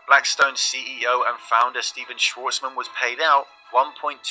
Blackstone's CEO and founder Stephen Schwarzman was paid out $1.27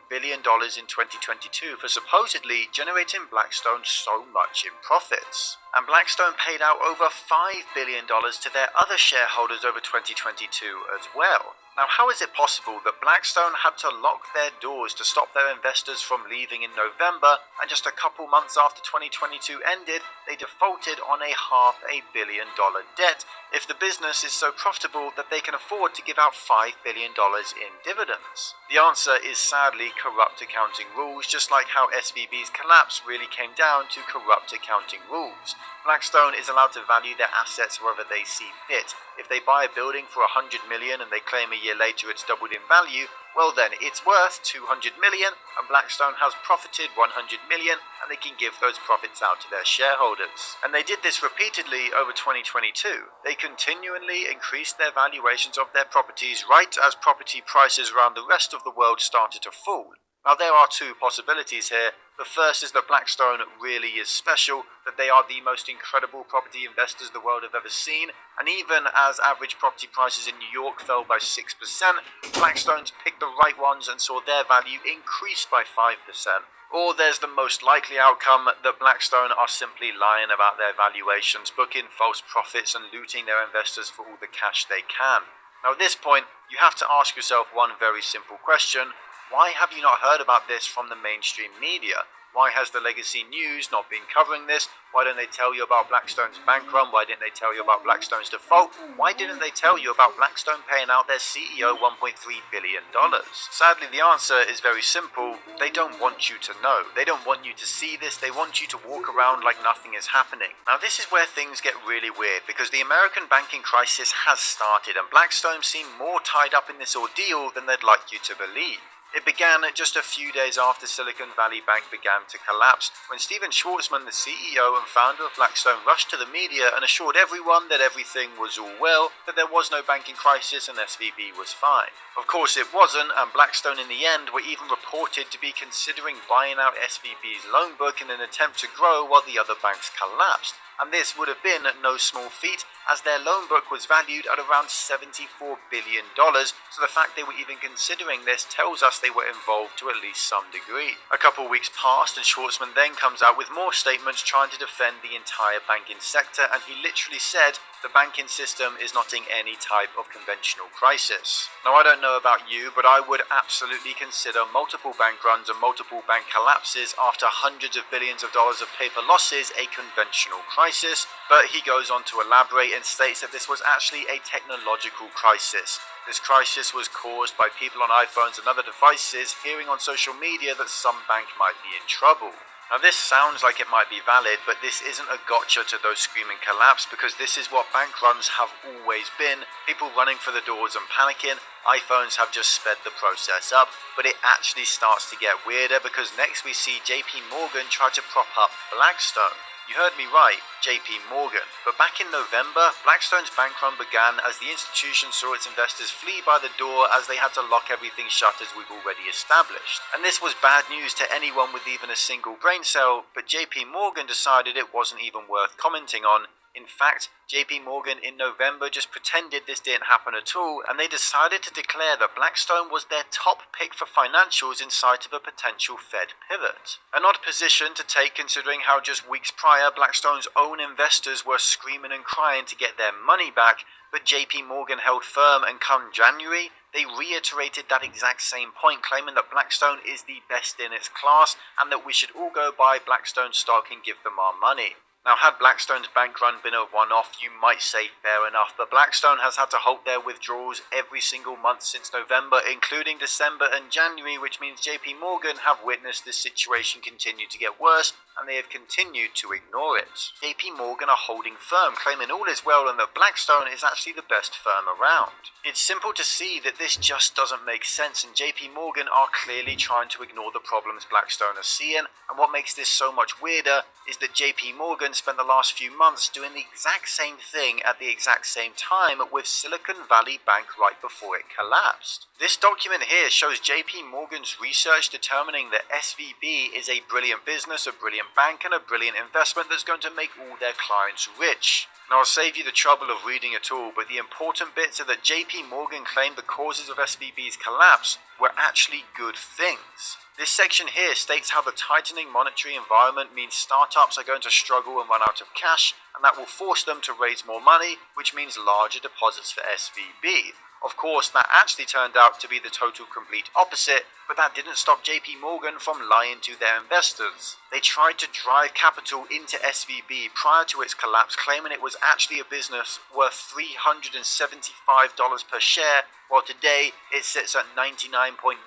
billion in 2022 for supposedly generating Blackstone so much in profits. And Blackstone paid out over $5 billion to their other shareholders over 2022 as well. Now, how is it possible that Blackstone had to lock their doors to stop their investors from leaving in November, and just a couple months after 2022 ended, they defaulted on a $500 million debt if the business is so profitable that they can afford to give out $5 billion in dividends? The answer is sadly corrupt accounting rules, just like how SVB's collapse really came down to corrupt accounting rules. Blackstone is allowed to value their assets however they see fit. If they buy a building for $100 million and they claim a year later it's doubled in value, well then it's worth $200 million, and Blackstone has profited $100 million, and they can give those profits out to their shareholders. And they did this repeatedly over 2022. They continually increased their valuations of their properties right as property prices around the rest of the world started to fall. Now, there are two possibilities here. The first is that Blackstone really is special, that they are the most incredible property investors the world have ever seen, and even as average property prices in New York fell by 6%, Blackstone's picked the right ones and saw their value increase by 5%. Or there's the most likely outcome, that Blackstone are simply lying about their valuations, booking false profits and looting their investors for all the cash they can. Now, at this point, you have to ask yourself one very simple question. Why have you not heard about this from the mainstream media? Why has the legacy news not been covering this? Why don't they tell you about Blackstone's bank run? Why didn't they tell you about Blackstone's default? Why didn't they tell you about Blackstone paying out their CEO $1.3 billion? Sadly, the answer is very simple. They don't want you to know. They don't want you to see this. They want you to walk around like nothing is happening. Now, this is where things get really weird, because the American banking crisis has started, and Blackstone seem more tied up in this ordeal than they'd like you to believe. It began just a few days after Silicon Valley Bank began to collapse, when Stephen Schwarzman, the CEO and founder of Blackstone, rushed to the media and assured everyone that everything was all well, that there was no banking crisis and SVB was fine. Of course it wasn't, and Blackstone in the end were even reported to be considering buying out SVB's loan book in an attempt to grow while the other banks collapsed. And this would have been no small feat, as their loan book was valued at around $74 billion, so the fact they were even considering this tells us they were involved to at least some degree. A couple weeks passed, and Schwarzman then comes out with more statements trying to defend the entire banking sector, and he literally said the banking system is not in any type of conventional crisis. Now, I don't know about you, but I would absolutely consider multiple bank runs and multiple bank collapses after hundreds of billions of dollars of paper losses a conventional crisis, but he goes on to elaborate and states that this was actually a technological crisis. This crisis was caused by people on iPhones and other devices hearing on social media that some bank might be in trouble. Now, this sounds like it might be valid, but this isn't a gotcha to those screaming collapse, because this is what bank runs have always been. People running for the doors and panicking. iPhones have just sped the process up, but it actually starts to get weirder, because next we see JP Morgan try to prop up Blackstone. You heard me right, JP Morgan. But back in November, Blackstone's bank run began as the institution saw its investors flee by the door as they had to lock everything shut, as we've already established. And this was bad news to anyone with even a single brain cell, but JP Morgan decided it wasn't even worth commenting on. In fact, JP Morgan in November just pretended this didn't happen at all, and they decided to declare that Blackstone was their top pick for financials in sight of a potential Fed pivot. An odd position to take, considering how just weeks prior Blackstone's own investors were screaming and crying to get their money back, but JP Morgan held firm, and come January, they reiterated that exact same point, claiming that Blackstone is the best in its class and that we should all go buy Blackstone stock and give them our money. Now, had Blackstone's bank run been a one-off, you might say fair enough, but Blackstone has had to halt their withdrawals every single month since November, including December and January, which means JP Morgan have witnessed this situation continue to get worse, and they have continued to ignore it. JP Morgan are holding firm, claiming all is well and that Blackstone is actually the best firm around. It's simple to see that this just doesn't make sense, and JP Morgan are clearly trying to ignore the problems Blackstone are seeing, and what makes this so much weirder is that JP Morgan spent the last few months doing the exact same thing at the exact same time with Silicon Valley Bank right before it collapsed. This document here shows JP Morgan's research determining that SVB is a brilliant business, a brilliant bank, and a brilliant investment that's going to make all their clients rich. Now, I'll save you the trouble of reading it all, but the important bits are that JP Morgan claimed the causes of SVB's collapse were actually good things. This section here states how the tightening monetary environment means startups are going to struggle and run out of cash, and that will force them to raise more money, which means larger deposits for SVB. Of course, that actually turned out to be the total complete opposite, but that didn't stop JP Morgan from lying to their investors. They tried to drive capital into SVB prior to its collapse, claiming it was actually a business worth $375 per share, while today it sits at 99.9%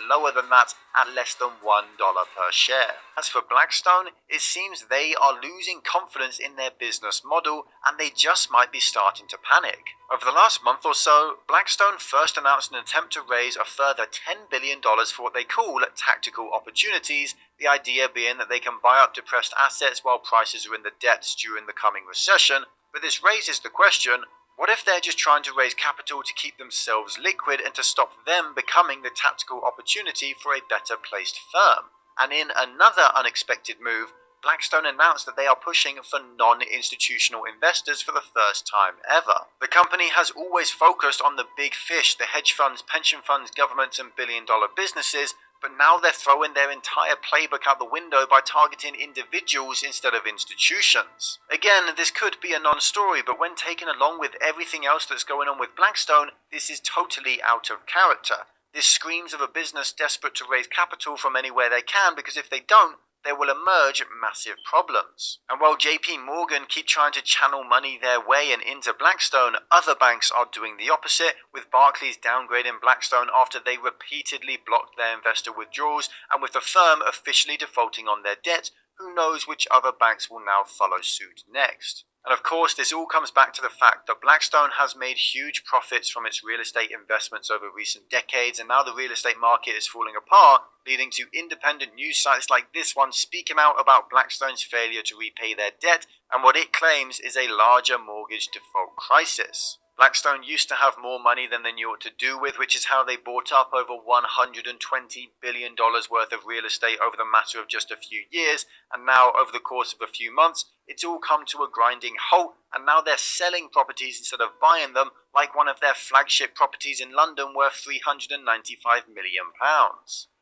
lower than that at less than $1 per share. As for Blackstone, it seems they are losing confidence in their business model, and they just might be starting to panic. Over the last month or so, Blackstone first announced an attempt to raise a further $10 billion for what they call tactical opportunities, the idea being that they can buy up depressed assets while prices are in the depths during the coming recession. But this raises the question, what if they're just trying to raise capital to keep themselves liquid and to stop them becoming the tactical opportunity for a better placed firm? And in another unexpected move, Blackstone announced that they are pushing for non-institutional investors for the first time ever. The company has always focused on the big fish, the hedge funds, pension funds, governments, and billion-dollar businesses, but now they're throwing their entire playbook out the window by targeting individuals instead of institutions. Again, this could be a non-story, but when taken along with everything else that's going on with Blackstone, this is totally out of character. This screams of a business desperate to raise capital from anywhere they can, because if they don't, there will emerge massive problems. And while JP Morgan keep trying to channel money their way and into Blackstone, other banks are doing the opposite, with Barclays downgrading Blackstone after they repeatedly blocked their investor withdrawals, and with the firm officially defaulting on their debt, who knows which other banks will now follow suit next. And of course, this all comes back to the fact that Blackstone has made huge profits from its real estate investments over recent decades, and now the real estate market is falling apart, leading to independent news sites like this one speaking out about Blackstone's failure to repay their debt and what it claims is a larger mortgage default crisis. Blackstone used to have more money than they knew what to do with, which is how they bought up over $120 billion worth of real estate over the matter of just a few years, and now over the course of a few months, it's all come to a grinding halt, and now they're selling properties instead of buying them, like one of their flagship properties in London worth £395 million.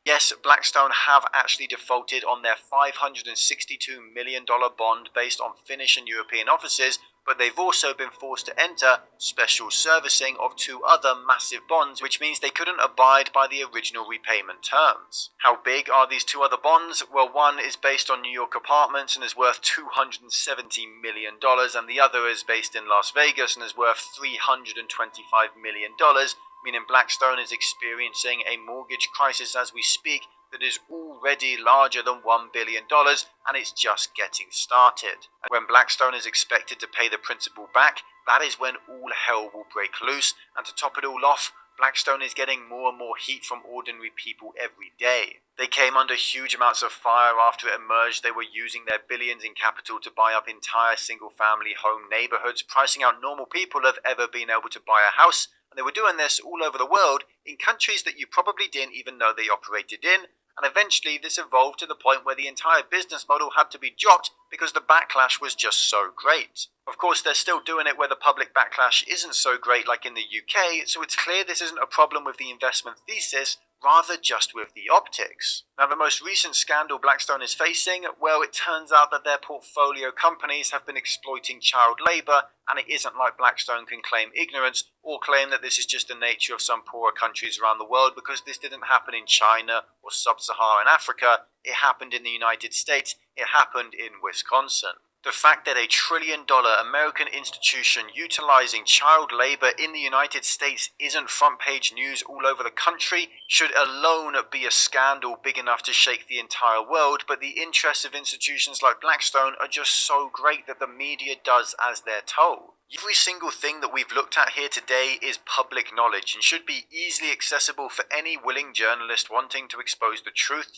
Yes, Blackstone have actually defaulted on their $562 million bond based on Finnish and European offices, but they've also been forced to enter special servicing of two other massive bonds, which means they couldn't abide by the original repayment terms. How big are these two other bonds? Well, one is based on New York apartments and is worth $270 million, and the other is based in Las Vegas and is worth $325 million, meaning Blackstone is experiencing a mortgage crisis as we speak that is already larger than $1 billion, and it's just getting started. And when Blackstone is expected to pay the principal back, that is when all hell will break loose, and to top it all off, Blackstone is getting more and more heat from ordinary people every day. They came under huge amounts of fire after it emerged they were using their billions in capital to buy up entire single-family home neighborhoods, pricing out normal people who have ever been able to buy a house, and they were doing this all over the world in countries that you probably didn't even know they operated in. And eventually this evolved to the point where the entire business model had to be dropped because the backlash was just so great. Of course, they're still doing it where the public backlash isn't so great like in the UK, so it's clear this isn't a problem with the investment thesis, rather just with the optics. Now, the most recent scandal Blackstone is facing, well, it turns out that their portfolio companies have been exploiting child labor, and it isn't like Blackstone can claim ignorance or claim that this is just the nature of some poorer countries around the world, because this didn't happen in China or sub-Saharan Africa. It happened in the United States. It happened in Wisconsin. The fact that a trillion-dollar American institution utilizing child labor in the United States isn't front-page news all over the country should alone be a scandal big enough to shake the entire world, but the interests of institutions like Blackstone are just so great that the media does as they're told. Every single thing that we've looked at here today is public knowledge and should be easily accessible for any willing journalist wanting to expose the truth.